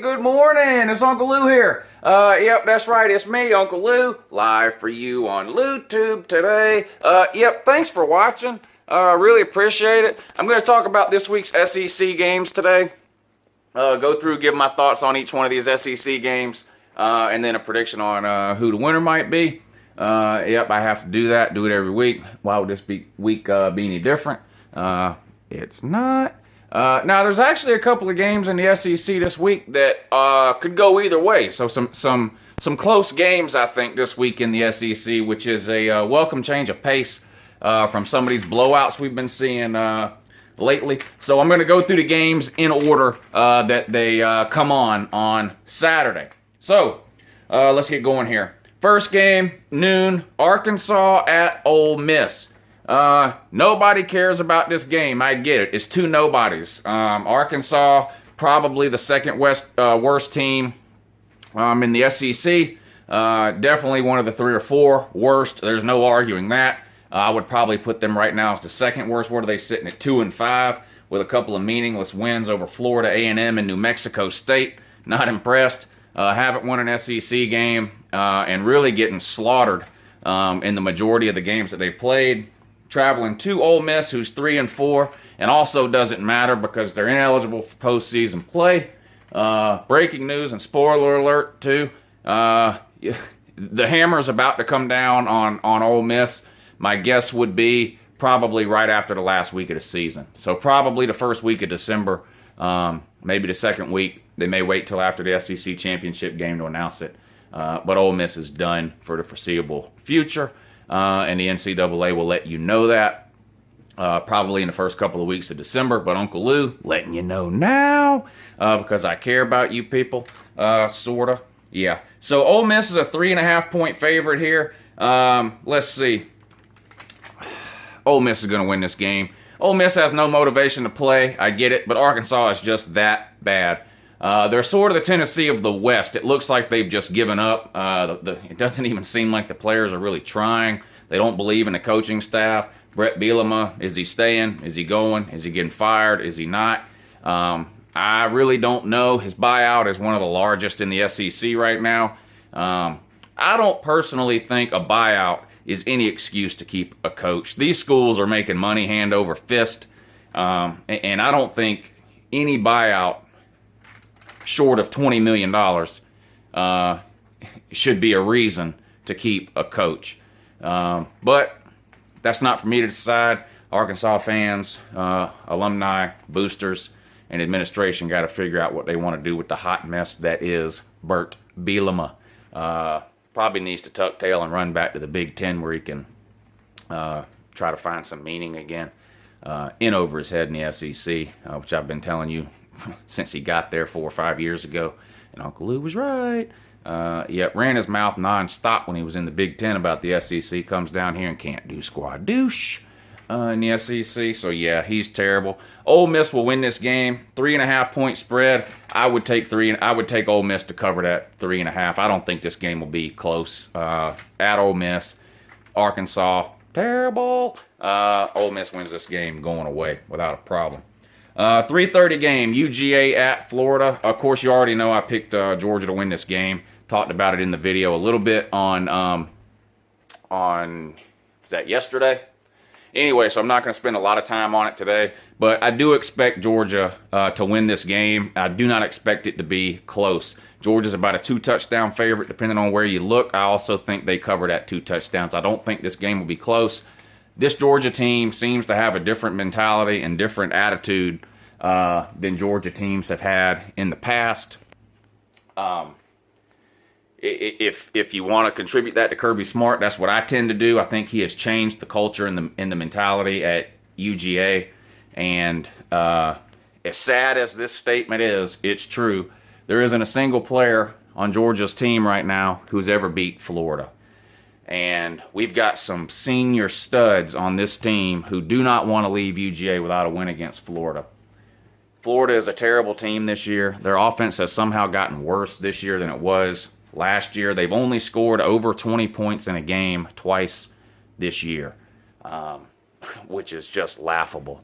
good morning. It's Uncle Lou here. Yep, that's right. It's me, Uncle Lou, live for you on LouTube today. Yep, thanks for watching. Really appreciate it. I'm going to talk about this week's SEC games today. Go through, give my thoughts on each one of these SEC games, and then a prediction on who the winner might be. Yep, I have to do that. Do it every week. Why would this week be any different? It's not. Now, there's actually a couple of games in the SEC this week that could go either way. So some close games, I think, this week in the SEC, which is a welcome change of pace from some of these blowouts we've been seeing lately. So I'm going to go through the games in order that they come on Saturday. So let's get going here. First game, noon, Arkansas at Ole Miss. Nobody cares about this game. I get it. It's two nobodies. Arkansas, probably the second worst team in the SEC. Definitely one of the 3 or 4 worst. There's no arguing that. I would probably put them right now as the second worst. What are they sitting at? 2-5 with a couple of meaningless wins over Florida A&M and New Mexico State. Not impressed. Haven't won an SEC game and really getting slaughtered in the majority of the games that they've played. Traveling to Ole Miss, who's 3-4, and also doesn't matter because they're ineligible for postseason play. Breaking news and spoiler alert too. The hammer's about to come down on Ole Miss. My guess would be probably right after the last week of the season. So probably the first week of December, maybe the second week. They may wait till after the SEC championship game to announce it. But Ole Miss is done for the foreseeable future. And the NCAA will let you know that probably in the first couple of weeks of December. But Uncle Lou letting you know now because I care about you people, sorta. Yeah. So Ole Miss is a 3.5-point favorite here. Let's see. Ole Miss is going to win this game. Ole Miss has no motivation to play. I get it, but Arkansas is just that bad. They're sort of the Tennessee of the West. It looks like they've just given up. It doesn't even seem like the players are really trying. They don't believe in the coaching staff. Brett Bielema, is he staying? Is he going? Is he getting fired? Is he not? I really don't know. His buyout is one of the largest in the SEC right now. I don't personally think a buyout is any excuse to keep a coach. These schools are making money hand over fist, and I don't think any buyout short of $20 million should be a reason to keep a coach. But that's not for me to decide. Arkansas fans, alumni, boosters, and administration got to figure out what they want to do with the hot mess that is Bert Bielema. Probably needs to tuck tail and run back to the Big Ten where he can try to find some meaning again. In over his head in the SEC, which I've been telling you since he got there 4 or 5 years ago, and Uncle Lou was right. Yet ran his mouth non-stop when he was in the Big Ten about the SEC. Comes down here and can't do squad douche in the SEC. So yeah, he's terrible. Ole Miss will win this game. 3.5-point spread. I would take Ole Miss to cover that 3.5. I don't think this game will be close. At Ole Miss, Arkansas, terrible. Ole Miss wins this game going away without a problem. 3:30 game, UGA at Florida. Of course, you already know I picked Georgia to win this game. Talked about it in the video a little bit on was that yesterday? Anyway, so I'm not going to spend a lot of time on it today, but I do expect Georgia to win this game. I do not expect it to be close. Georgia's about a 2-touchdown favorite, depending on where you look. I also think they cover that 2 touchdowns. I don't think this game will be close. This Georgia team seems to have a different mentality and different attitude than Georgia teams have had in the past. If you want to contribute that to Kirby Smart, that's what I tend to do. I think he has changed the culture and the mentality at UGA. And as sad as this statement is, it's true. There isn't a single player on Georgia's team right now who's ever beat Florida. And we've got some senior studs on this team who do not want to leave UGA without a win against Florida. Florida is a terrible team this year. Their offense has somehow gotten worse this year than it was last year. They've only scored over 20 points in a game twice this year, which is just laughable.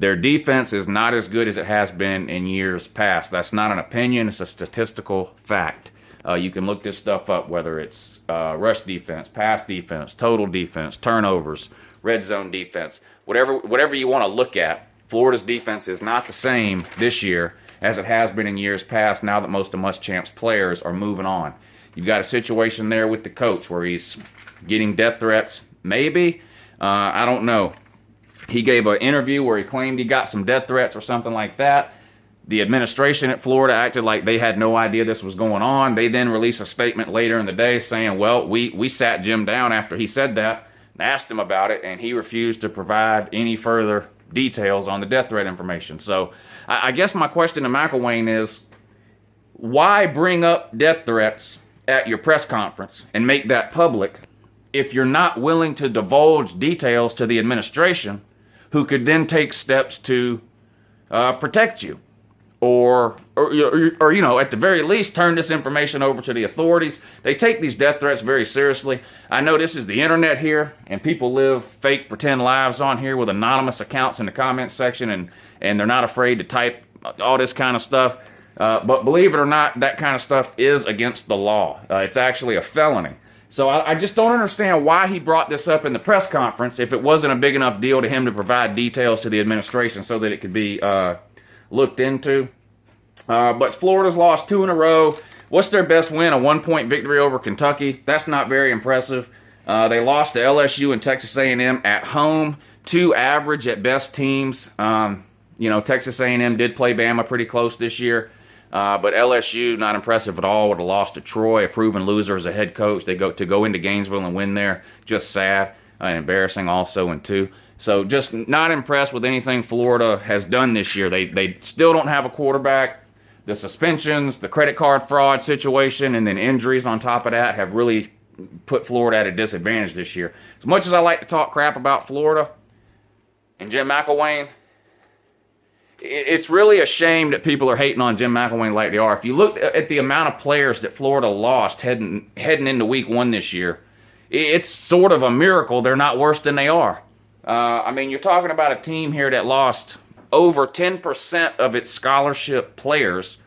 Their defense is not as good as it has been in years past. That's not an opinion. It's a statistical fact. You can look this stuff up, whether it's rush defense, pass defense, total defense, turnovers, red zone defense, whatever you want to look at. Florida's defense is not the same this year as it has been in years past, now that most of Muschamp's players are moving on. You've got a situation there with the coach where he's getting death threats. Maybe. I don't know. He gave an interview where he claimed he got some death threats or something like that. The administration at Florida acted like they had no idea this was going on. They then released a statement later in the day saying, well, we sat Jim down after he said that and asked him about it, and he refused to provide any further details on the death threat information. So I guess my question to McElwain is, why bring up death threats at your press conference and make that public if you're not willing to divulge details to the administration, who could then take steps to protect you? Or, you know, at the very least, turn this information over to the authorities. They take these death threats very seriously. I know this is the internet here, and people live fake, pretend lives on here with anonymous accounts in the comments section, and they're not afraid to type all this kind of stuff. But believe it or not, that kind of stuff is against the law. It's actually a felony. So I just don't understand why he brought this up in the press conference if it wasn't a big enough deal to him to provide details to the administration so that it could be looked into. But Florida's lost 2 in a row. What's their best win? A 1-point victory over Kentucky. That's not very impressive. They lost to LSU and Texas A&M at home. 2 average at best teams. You know, Texas A&M did play Bama pretty close this year. But LSU, not impressive at all. Would have lost to Troy, a proven loser as a head coach. They go into Gainesville and win there. Just sad and embarrassing also in 2. So just not impressed with anything Florida has done this year. They still don't have a quarterback. The suspensions, the credit card fraud situation, and then injuries on top of that have really put Florida at a disadvantage this year. As much as I like to talk crap about Florida and Jim McElwain, it's really a shame that people are hating on Jim McElwain like they are. If you look at the amount of players that Florida lost heading into week 1 this year, it's sort of a miracle they're not worse than they are. I mean, you're talking about a team here that lost over 10% of its scholarship players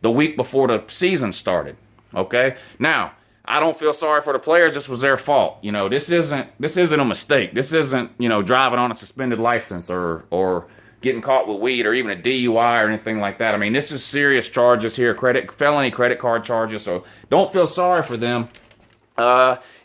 the week before the season started. Okay? Now, I don't feel sorry for the players. This was their fault. You know, this isn't a mistake. This isn't, you know, driving on a suspended license or getting caught with weed or even a DUI or anything like that. I mean, this is serious charges here, felony credit card charges, so don't feel sorry for them.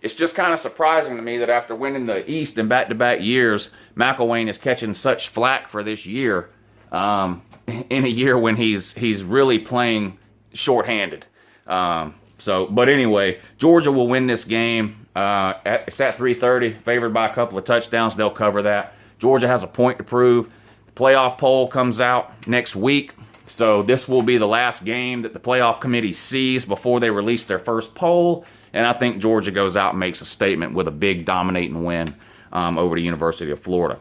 It's just kind of surprising to me that after winning the East in back-to-back years, McElwain is catching such flack for this year, in a year when he's really playing shorthanded. But anyway, Georgia will win this game. It's at 3:30, favored by a couple of touchdowns. They'll cover that. Georgia has a point to prove. The playoff poll comes out next week, so this will be the last game that the playoff committee sees before they release their first poll. And I think Georgia goes out and makes a statement with a big dominating win over the University of Florida.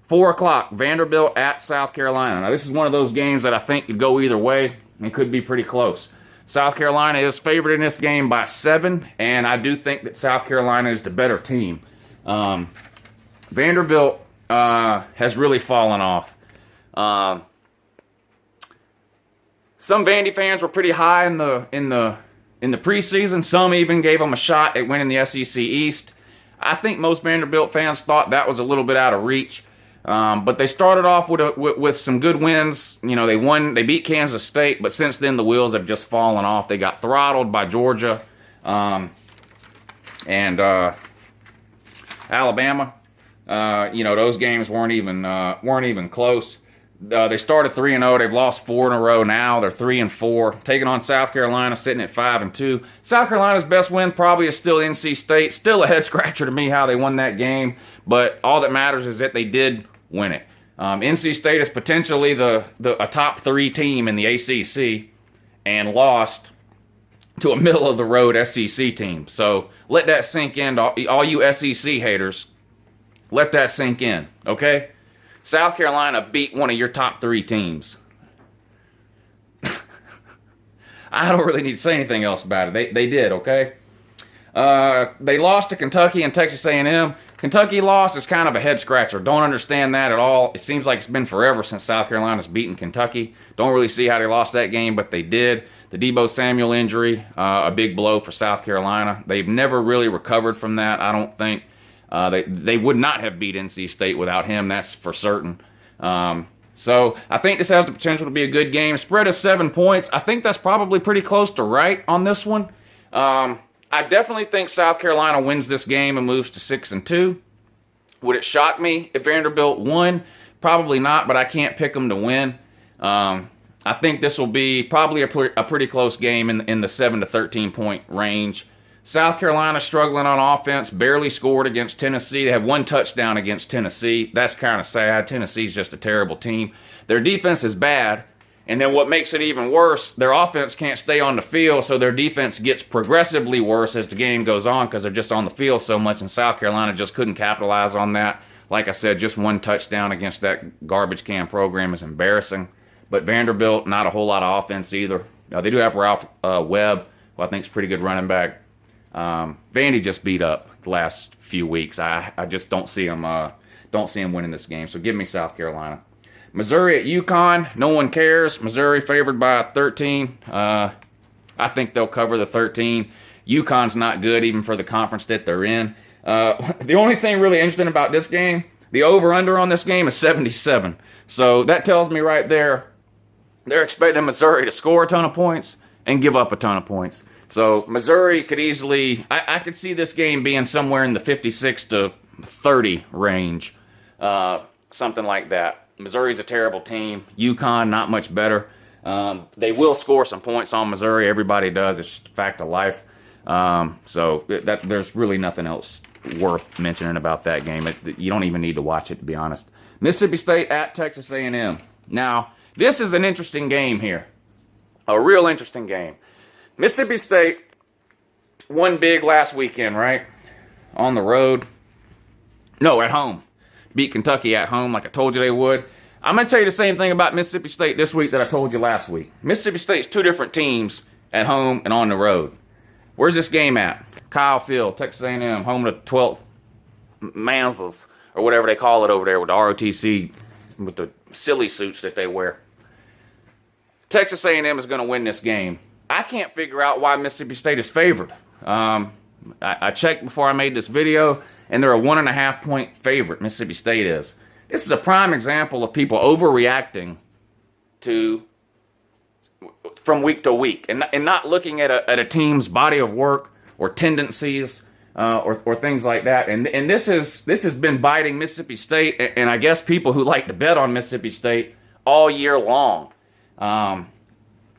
4 o'clock, Vanderbilt at South Carolina. Now, this is one of those games that I think could go either way and could be pretty close. South Carolina is favored in this game by 7, and I do think that South Carolina is the better team. Vanderbilt has really fallen off. Some Vandy fans were pretty high in the preseason. Some even gave them a shot at winning the SEC East. I think most Vanderbilt fans thought that was a little bit out of reach. But they started off with some good wins. You know, they beat Kansas State, but since then the wheels have just fallen off. They got throttled by Georgia and Alabama. You know, those games weren't even close. They started 3-0. They've lost 4 in a row now. They're 3-4. Taking on South Carolina, sitting at 5-2. South Carolina's best win probably is still NC State. Still a head scratcher to me how they won that game, but all that matters is that they did win it. NC State is potentially a top 3 team in the ACC and lost to a middle of the road SEC team. So let that sink in, all you SEC haters. Let that sink in, okay? South Carolina beat one of your top 3 teams. I don't really need to say anything else about it. They did, okay? They lost to Kentucky and Texas A&M. Kentucky loss is kind of a head scratcher. Don't understand that at all. It seems like it's been forever since South Carolina's beaten Kentucky. Don't really see how they lost that game, but they did. The Deebo Samuel injury, a big blow for South Carolina. They've never really recovered from that, I don't think. They would not have beat NC State without him, that's for certain. So I think this has the potential to be a good game. Spread is 7 points. I think that's probably pretty close to right on this one. I definitely think South Carolina wins this game and moves to 6-2. Would it shock me if Vanderbilt won? Probably not, but I can't pick them to win. I think this will be probably a pretty close game in the 7 to 13 point range. South Carolina struggling on offense, barely scored against Tennessee. They had 1 touchdown against Tennessee. That's kind of sad. Tennessee's just a terrible team. Their defense is bad, and then what makes it even worse, their offense can't stay on the field, so their defense gets progressively worse as the game goes on because they're just on the field so much, and South Carolina just couldn't capitalize on that. Like I said, just 1 touchdown against that garbage can program is embarrassing. But Vanderbilt, not a whole lot of offense either. They do have Ralph Webb, who I think is a pretty good running back. Vandy just beat up the last few weeks. I just don't see them winning this game. So give me South Carolina. Missouri at UConn. No one cares. Missouri favored by 13. I think they'll cover the 13. UConn's not good even for the conference that they're in. The only thing really interesting about this game, the over-under on this game is 77. So that tells me right there, they're expecting Missouri to score a ton of points and give up a ton of points. So Missouri could easily, I could see this game being somewhere in the 56 to 30 range, something like that. Missouri's a terrible team. UConn, not much better. They will score some points on Missouri. Everybody does. It's just a fact of life. So there's really nothing else worth mentioning about that game. You don't even need to watch it, to be honest. Mississippi State at Texas A&M. Now, this is an interesting game here. A real interesting game. Mississippi State won big last weekend, right? On the road. No, at home. Beat Kentucky at home like I told you they would. I'm going to tell you the same thing about Mississippi State this week that I told you last week. Mississippi State's 2 different teams at home and on the road. Where's this game at? Kyle Field, Texas A&M, home to 12th Mansels, or whatever they call it over there with the ROTC, with the silly suits that they wear. Texas A&M is going to win this game. I can't figure out why Mississippi State is favored. I checked before I made this video, and they're a 1.5 point favorite, Mississippi State is. This is a prime example of people overreacting from week to week and not looking at a team's body of work or tendencies or things like that. And this has been biting Mississippi State and I guess people who like to bet on Mississippi State all year long.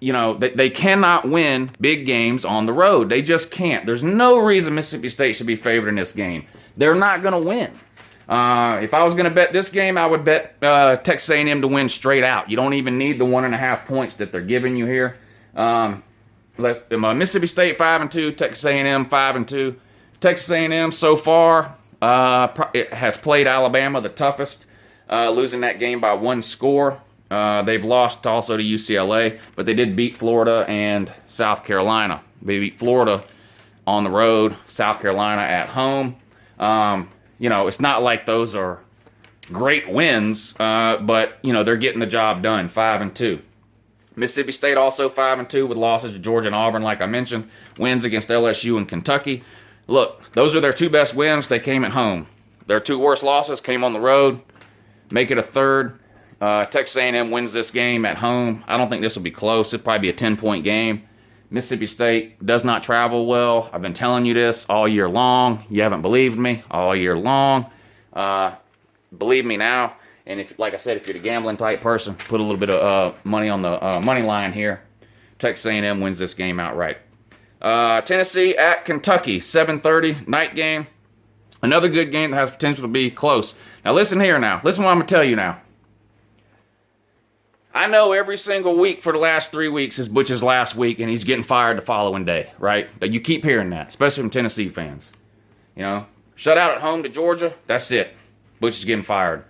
They cannot win big games on the road. They just can't. There's no reason Mississippi State should be favored in this game. They're not going to win. If I was going to bet this game, I would bet Texas A&M to win straight out. You don't even need the 1.5 points that they're giving you here. Mississippi State 5-2, Texas A&M 5-2. Texas A&M so far it has played Alabama the toughest, losing that game by 1 score. They've lost also to UCLA, but they did beat Florida and South Carolina. They beat Florida on the road, South Carolina at home. It's not like those are great wins, but they're getting the job done, 5-2. Mississippi State also 5-2 with losses to Georgia and Auburn, like I mentioned. Wins against LSU and Kentucky. Look, those are their 2 best wins. They came at home. Their 2 worst losses came on the road. Make it a third. Texas A&M wins this game at home. I don't think this will be close. It'll probably be a 10-point game. Mississippi State does not travel well. I've been telling you this all year long. You haven't believed me all year long. Believe me now. And if, like I said, if you're the gambling type person, put a little bit of money on the money line here. Texas A&M wins this game outright. Tennessee at Kentucky, 7:30 night game. Another good game that has potential to be close. Now listen here now. Listen what I'm going to tell you now. I know every single week for the last 3 weeks is Butch's last week, and he's getting fired the following day, right? But you keep hearing that, especially from Tennessee fans. Shut out at home to Georgia, that's it. Butch is getting fired.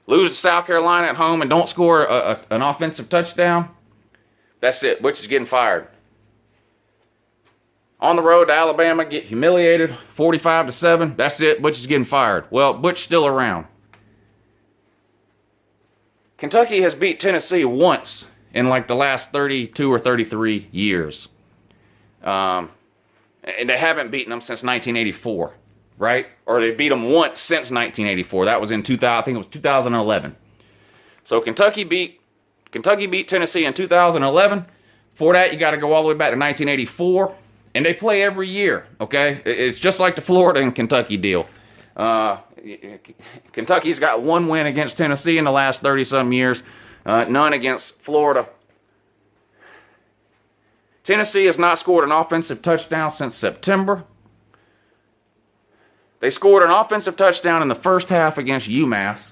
Lose to South Carolina at home and don't score an offensive touchdown, that's it. Butch is getting fired. On the road to Alabama, get humiliated, 45-7. That's it. Butch is getting fired. Well, Butch's still around. Kentucky has beat Tennessee once in like the last 32 or 33 years. And they haven't beaten them since 1984, right? Or they beat them once since 1984. That was in 2000. I think it was 2011. So Kentucky beat Tennessee in 2011. For that, you got to go all the way back to 1984. And they play every year, okay? It's just like the Florida and Kentucky deal. Kentucky's got one win against Tennessee in the last 30-some years. None against Florida. Tennessee has not scored an offensive touchdown since September. They scored an offensive touchdown in the first half against UMass.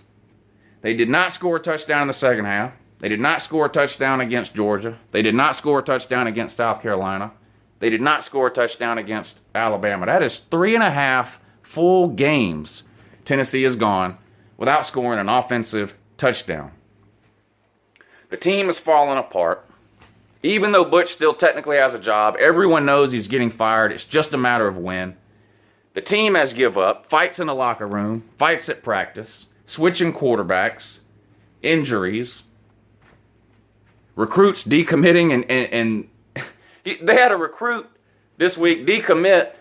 They did not score a touchdown in the second half. They did not score a touchdown against Georgia. They did not score a touchdown against South Carolina. They did not score a touchdown against Alabama. That is 3.5 full games Tennessee has gone without scoring an offensive touchdown. The team is falling apart. Even though Butch still technically has a job, everyone knows he's getting fired. It's just a matter of when. The team has give up, fights in the locker room, fights at practice, switching quarterbacks, injuries, recruits decommitting, and they had a recruit this week decommit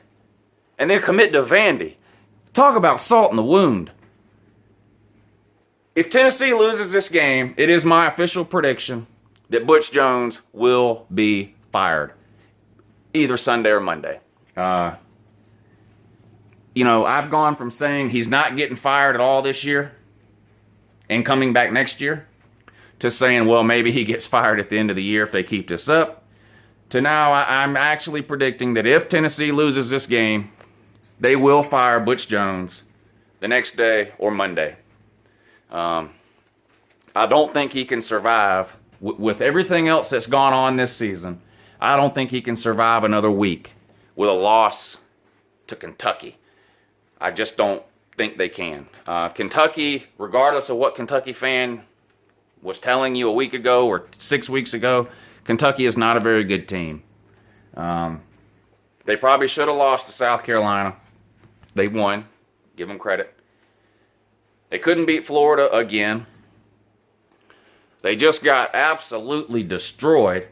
and then commit to Vandy. Talk about salt in the wound. If Tennessee loses this game, it is my official prediction that Butch Jones will be fired either Sunday or Monday. I've gone from saying he's not getting fired at all this year and coming back next year to saying, well, maybe he gets fired at the end of the year if they keep this up, to now I'm actually predicting that if Tennessee loses this game, they will fire Butch Jones the next day or Monday. I don't think he can survive with everything else that's gone on this season. I don't think he can survive another week with a loss to Kentucky. I just don't think they can. Kentucky, regardless of what Kentucky fan was telling you a week ago or 6 weeks ago, Kentucky is not a very good team. They probably should have lost to South Carolina. They won. Give them credit. They couldn't beat Florida again. They just got absolutely destroyed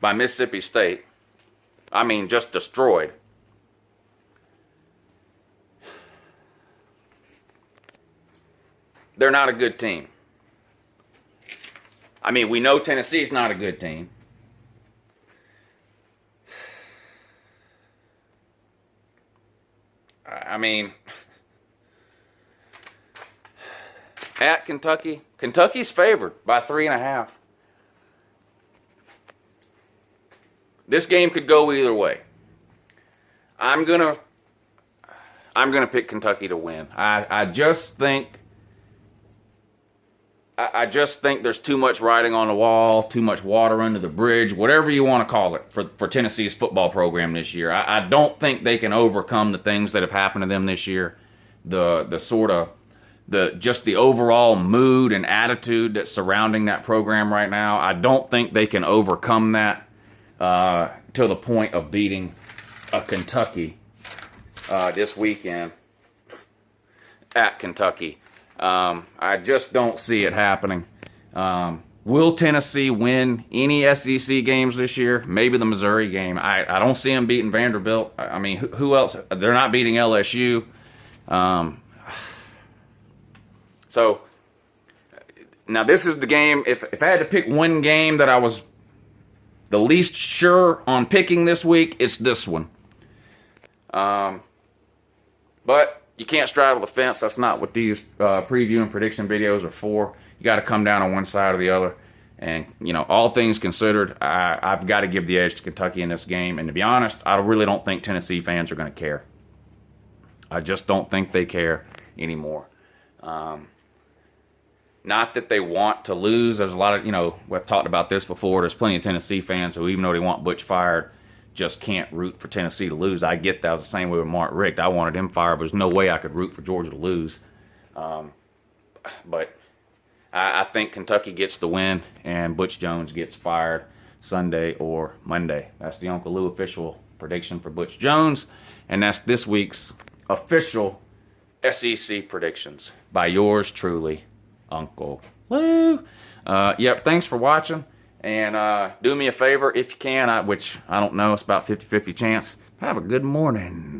by Mississippi State. I mean, just destroyed. They're not a good team. I mean, we know Tennessee's not a good team. I mean, at Kentucky, Kentucky's favored by 3.5. This game could go either way. I'm gonna pick Kentucky to win. I just think there's too much writing on the wall, too much water under the bridge, whatever you want to call it, for Tennessee's football program this year. I don't think they can overcome the things that have happened to them this year. Just the overall mood and attitude that's surrounding that program right now. I don't think they can overcome that to the point of beating a Kentucky this weekend at Kentucky. I just don't see it happening. Will Tennessee win any SEC games this year? Maybe the Missouri game. I don't see them beating Vanderbilt. I mean, who else? They're not beating LSU. So, now this is the game. If I had to pick one game that I was the least sure on picking this week, it's this one. But you can't straddle the fence. That's not what these preview and prediction videos are for. You got to come down on one side or the other. And, all things considered, I've got to give the edge to Kentucky in this game. And to be honest, I really don't think Tennessee fans are going to care. I just don't think they care anymore. Not that they want to lose. There's a lot of, we've talked about this before. There's plenty of Tennessee fans who, even though they want Butch fired, just can't root for Tennessee to lose. I get that. I was the same way with Mark Richt. I wanted him fired, but there's no way I could root for Georgia to lose. But I think Kentucky gets the win, and Butch Jones gets fired Sunday or Monday. That's the Uncle Lou official prediction for Butch Jones. And that's this week's official SEC predictions by yours truly, Uncle Lou. Yep, thanks for watching. And do me a favor if you can, which I don't know, it's about 50-50 chance. Have a good morning.